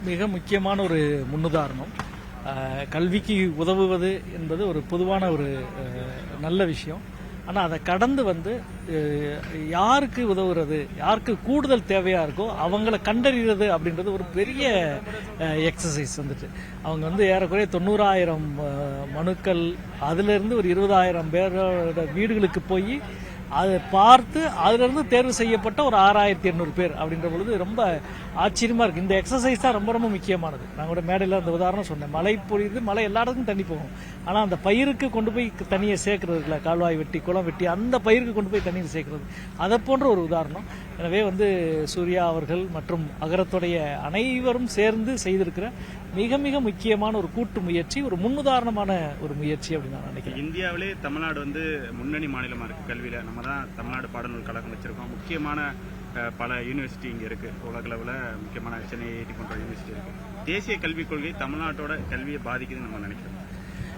மிக முக்கியமான ஒரு முன்னுதாரணம். கல்விக்கு உதவுவது என்பது ஒரு பொதுவான ஒரு நல்ல விஷயம். ஆனால் அதை கடந்து யாருக்கு உதவுறது, யாருக்கு கூடுதல் தேவையாக இருக்கோ அவங்கள கண்டறிகிறது அப்படின்றது ஒரு பெரிய எக்ஸசைஸ். அவங்க ஏறக்குறைய 90,000 மனுக்கள், அதிலிருந்து ஒரு 20,000 பேரோட வீடுகளுக்கு போய் அதை பார்த்து அதிலிருந்து தேர்வு செய்யப்பட்ட ஒரு 6,800 பேர் அப்படின்ற பொழுது ரொம்ப ஆச்சரியமா இருக்கு. இந்த எக்ஸசைஸ் தான் ரொம்ப ரொம்ப முக்கியமானது. நான் கூட மேடையில் அந்த உதாரணம் சொன்னேன். மழை பொழியுது, மழை எல்லா இடத்துக்கும் தண்ணி போகும். ஆனால் அந்த பயிருக்கு கொண்டு போய் தண்ணியை சேர்க்கறதுல கால்வாய் வெட்டி, குளம் வெட்டி, அந்த பயிருக்கு கொண்டு போய் தண்ணியை சேர்க்கறது, அதை போன்ற ஒரு உதாரணம். எனவே சூர்யா அவர்கள் மற்றும் அகரத்துடைய அனைவரும் சேர்ந்து செய்திருக்கிற மிக மிக முக்கியமான ஒரு கூட்டு முயற்சி, ஒரு முன்னுதாரணமான ஒரு முயற்சி அப்படின்னு நான் நினைக்கிறேன். இந்தியாவிலே தமிழ்நாடு முன்னணி மாநிலமா இருக்கு கல்வியில. நம்ம தான் தமிழ்நாடு பாடநூல் கழகம் வச்சிருக்கோம். முக்கியமான பல யூனிவர்சிட்டி இங்கே இருக்கு. உலக அளவில் முக்கியமான சென்னை ஐஐடி போன்ற யூனிவர்சிட்டி இருக்கு. தேசிய கல்விக் கொள்கை தமிழ்நாட்டோட கல்வியை பாதிக்குதுன்னு நம்ம நினைக்கிறோம்.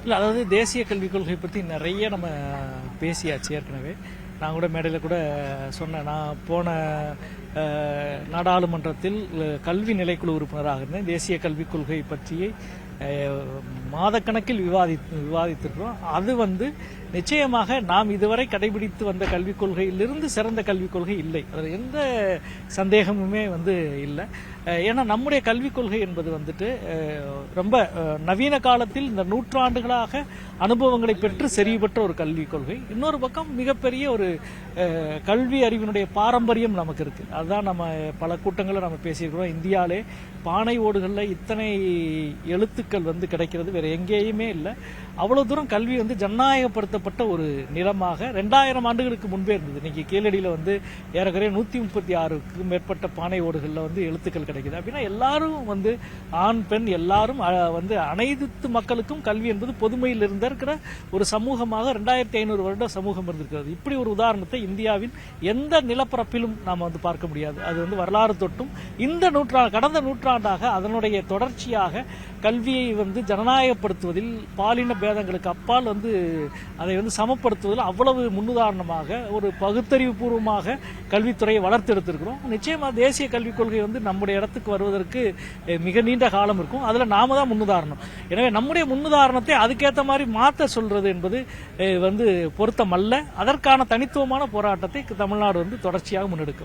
இல்லை, அதாவது தேசிய கல்விக் கொள்கை பற்றி நிறைய நம்ம பேசியாச்சு ஏற்கனவே. நான் கூட மேடையில் கூட சொன்னேன். நான் போன நாடாளுமன்றத்தில் கல்வி நிலைக்குழு உறுப்பினராக இருந்தேன். தேசிய கல்விக் கொள்கை பற்றியே மாதக்கணக்கில் விவாதித்திருக்கிறோம். அது நிச்சயமாக நாம் இதுவரை கடைபிடித்து வந்த கல்விக் கொள்கையிலிருந்து சிறந்த கல்விக் கொள்கை இல்லை. அதில் எந்த சந்தேகமுமே இல்லை. ஏன்னா நம்முடைய கல்விக் கொள்கை என்பது ரொம்ப நவீன காலத்தில் இந்த நூற்றாண்டுகளாக அனுபவங்களை பெற்று செறிவு பெற்ற ஒரு கல்விக் கொள்கை. இன்னொரு பக்கம் மிகப்பெரிய ஒரு கல்வி அறிவினுடைய பாரம்பரியம் நமக்கு இருக்கு. அதுதான் நம்ம பல கூட்டங்களில் நம்ம பேசியிருக்கிறோம். இந்தியாவிலே பானை ஓடுகளில் இத்தனை எழுத்துக்கள் கிடைக்கிறது வேற எங்கேயுமே இல்லை. அவ்வளவு தூரம் கல்வி ஜனநாயகப்படுத்தப்பட்ட ஒரு நிலமாக 2000 ஆண்டுகளுக்கு முன்பே இருந்தது. இன்னைக்கு கீழடியில் ஏறக்குறைய 136க்கும் மேற்பட்ட பானை ஓடுகளில் எழுத்துக்கள் கிடைக்குது. அப்படின்னா எல்லாரும் ஆண் பெண் எல்லாரும் அனைத்து மக்களுக்கும் கல்வி என்பது பொதுமையில் இருந்திருக்கிற ஒரு சமூகமாக 2500 வருட சமூகம் இருந்திருக்கிறது. இப்படி ஒரு உதாரணத்தை இந்தியாவின் எந்த நிலப்பரப்பிலும் நாம் பார்க்க முடியாது. அது வரலாறு தொட்டும் இந்த கடந்த நூற்றாண்டாக அதனுடைய தொடர்ச்சியாக கல்வியை ஜனநாயகப்படுத்துவதில், பாலின பேதங்களுக்கு அப்பால் அதை சமப்படுத்துவதில் அவ்வளவு முன்னுதாரணமாக ஒரு பகுத்தறிவு பூர்வமாக கல்வித்துறையை வளர்த்தெடுத்திருக்கிறோம். நிச்சயமா தேசிய கல்விக் கொள்கை நம்முடைய இடத்துக்கு வருவதற்கு மிக நீண்ட காலம் இருக்கும். அதுல நாம தான் முன்னுதாரணம். எனவே நம்முடைய முன்னுதாரணத்தை அதுக்கேற்ற மாதிரி மாற்ற சொல்றது என்பது பொருத்தமல்ல. அதற்கான தனித்துவமான போராட்டத்தை தமிழ்நாடு தொடர்ச்சியாக முன்னெடுக்கும்.